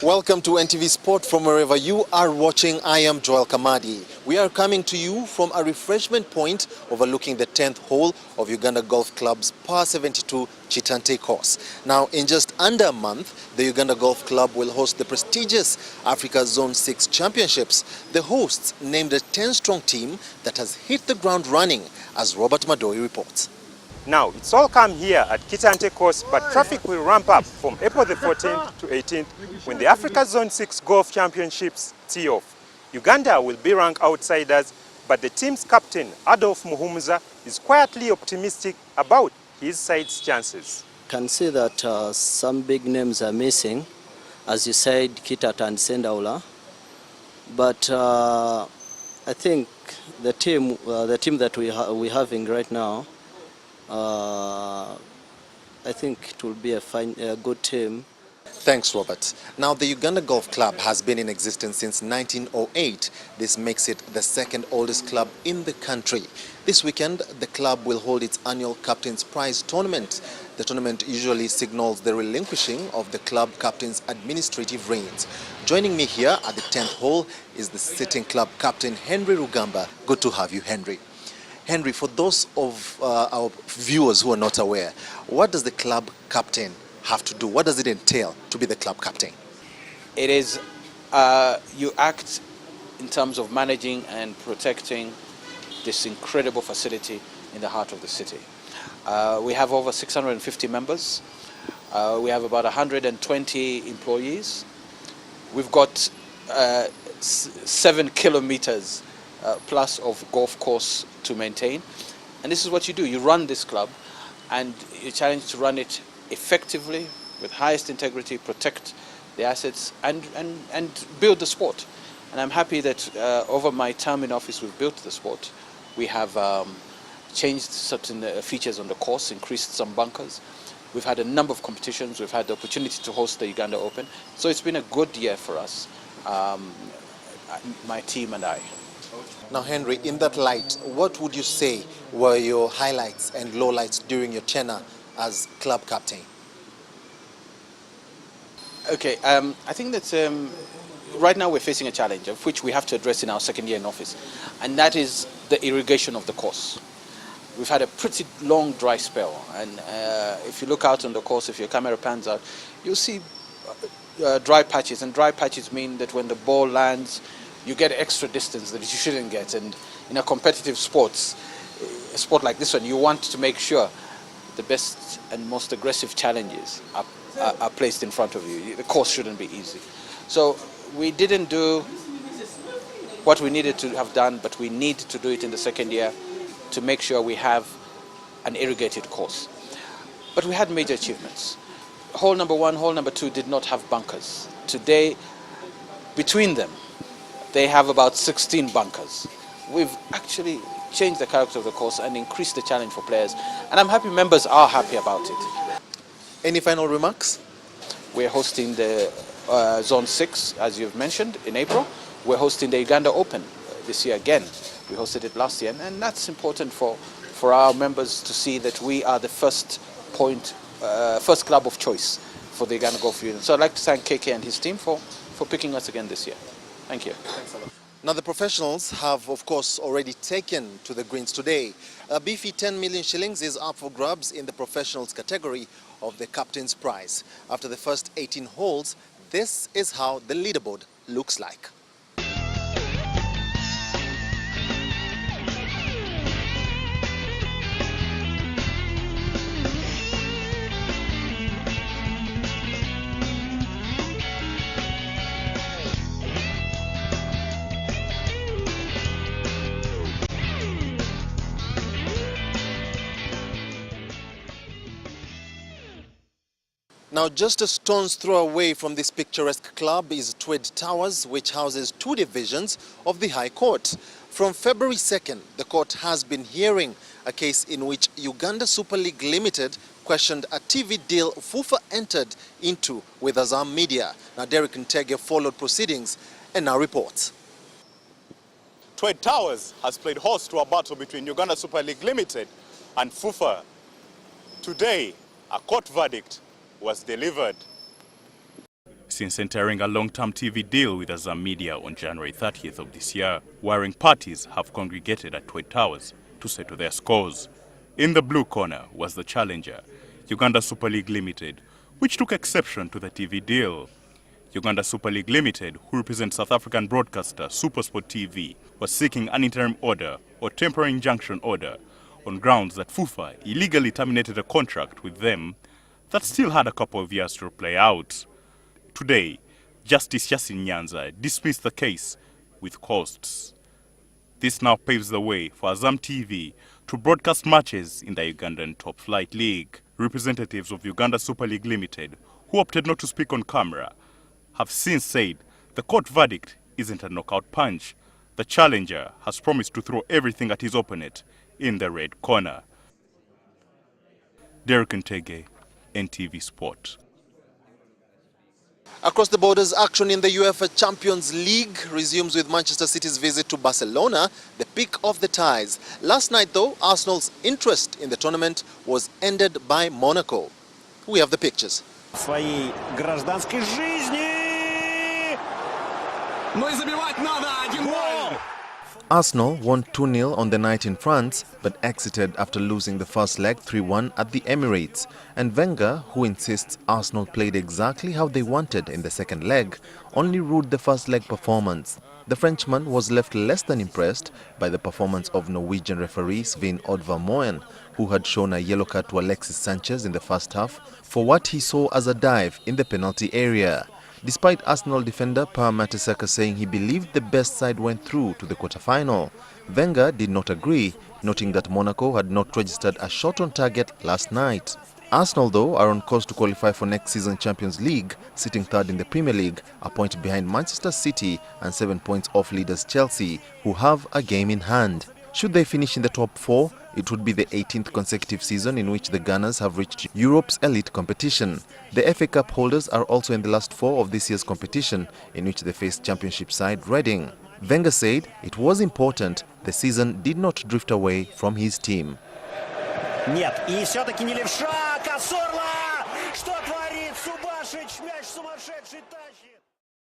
Welcome to NTV Sport from wherever you are watching. I am Joel Kamadi. We are coming to you from a refreshment point overlooking the 10th hole of Uganda Golf Club's Par 72 Chitante course. Now, in just under a month, the Uganda Golf Club will host the prestigious Africa Zone 6 Championships. The hosts named a 10-strong team that has hit the ground running, as Robert Madoi reports. Now, it's all come here at Chitante course, but traffic will ramp up from April the 14th to 18th when the Africa Zone 6 Golf Championships tee off. Uganda will be ranked outsiders, but the team's captain, Adolf Muhumuza, is quietly optimistic about his side's chances. Can see that some big names are missing, as you said, Kitat and Sendaula. But I think the team that we're having right now, I think it will be a good team. Thanks, Robert. Now, the Uganda Golf Club has been in existence since 1908. This makes it the second oldest club in the country. This weekend, the club will hold its annual Captain's Prize tournament. The tournament usually signals the relinquishing of the club captain's administrative reins. Joining me here at the 10th hole is the sitting club captain, Henry Rugamba. Good to have you, Henry. Henry, for those of our viewers who are not aware, what does the club captain have to do? What does it entail to be the club captain? It is, you act in terms of managing and protecting this incredible facility in the heart of the city. We have over 650 members. We have about 120 employees. We've got 7 kilometers plus of golf course to maintain. And this is what you do. You run this club and you're challenged to run it effectively with highest integrity, protect the assets and build the sport. And I'm happy that over my term in office we've built the sport. We have changed certain features on the course, increased some bunkers. We've had a number of competitions. We've had the opportunity to host the Uganda Open. So it's been a good year for us, my team and I. Now, Henry, in that light, what would you say were your highlights and lowlights during your tenure as club captain? Okay, I think that right now we're facing a challenge of which we have to address in our second year in office, and that is the irrigation of the course. We've had a pretty long dry spell, and if you look out on the course, if your camera pans out, you'll see dry patches, and dry patches mean that when the ball lands, you get extra distance that you shouldn't get. And in a competitive sports, a sport like this one, you want to make sure the best and most aggressive challenges are placed in front of you. The course shouldn't be easy. So we didn't do what we needed to have done, but we need to do it in the second year to make sure we have an irrigated course. But we had major achievements. Hole number 1, hole number 2 did not have bunkers. Today, between them, they have about 16 bunkers. We've actually changed the character of the course and increased the challenge for players. And I'm happy members are happy about it. Any final remarks? We're hosting the Zone 6, as you've mentioned, in April. We're hosting the Uganda Open this year again. We hosted it last year, and that's important for our members to see that we are the first club of choice for the Uganda Golf Union. So I'd like to thank KK and his team for picking us again this year. Thank you. Thanks a lot. Now, the professionals have, of course, already taken to the greens today. A beefy 10 million shillings is up for grabs in the professionals category of the Captain's Prize. After the first 18 holes, this is how the leaderboard looks like. Now, just a stone's throw away from this picturesque club is Tweed Towers, which houses 2 divisions of the High Court. From February 2nd, the court has been hearing a case in which Uganda Super League Limited questioned a TV deal FUFA entered into with Azam Media. Now, Derek Ntege followed proceedings and now reports. Tweed Towers has played host to a battle between Uganda Super League Limited and FUFA. Today, a court verdict was delivered. since entering a long-term TV deal with Azam Media on January 30th of this year, wherein parties have congregated at Twin Towers to settle their scores. In the blue corner was the challenger, Uganda Super League Limited, which took exception to the TV deal. Uganda Super League Limited, who represents South African broadcaster SuperSport TV, was seeking an interim order or temporary injunction order on grounds that FUFA illegally terminated a contract with them that still had a couple of years to play out. Today, Justice Yasin Nyanza dismissed the case with costs. This now paves the way for Azam TV to broadcast matches in the Ugandan Top Flight League. Representatives of Uganda Super League Limited, who opted not to speak on camera, have since said the court verdict isn't a knockout punch. The challenger has promised to throw everything at his opponent in the red corner. Derek Ntege, NTV Sport. Across the borders, action in the UEFA Champions League resumes with Manchester City's visit to Barcelona, the peak of the ties. Last night, though, Arsenal's interest in the tournament was ended by Monaco. We have the pictures. Своей гражданской жизни. Ну и забивать надо. 1-0. Arsenal won 2-0 on the night in France, but exited after losing the first leg 3-1 at the Emirates. And Wenger, who insists Arsenal played exactly how they wanted in the second leg, only ruled the first leg performance. The Frenchman was left less than impressed by the performance of Norwegian referee Svein Oddvar Moen, who had shown a yellow card to Alexis Sanchez in the first half for what he saw as a dive in the penalty area. Despite Arsenal defender Per Mertesacker saying he believed the best side went through to the quarter-final, Wenger did not agree, noting that Monaco had not registered a shot on target last night. Arsenal, though, are on course to qualify for next season's Champions League, sitting third in the Premier League, a point behind Manchester City and 7 points off leaders Chelsea, who have a game in hand. Should they finish in the top four, it would be the 18th consecutive season in which the Gunners have reached Europe's elite competition. The FA Cup holders are also in the last four of this year's competition, in which they faced Championship side Reading. Wenger said it was important the season did not drift away from his team. Нет, и все-таки не левша, Касорла! Что творит Субашич? Мяч сумасшедший!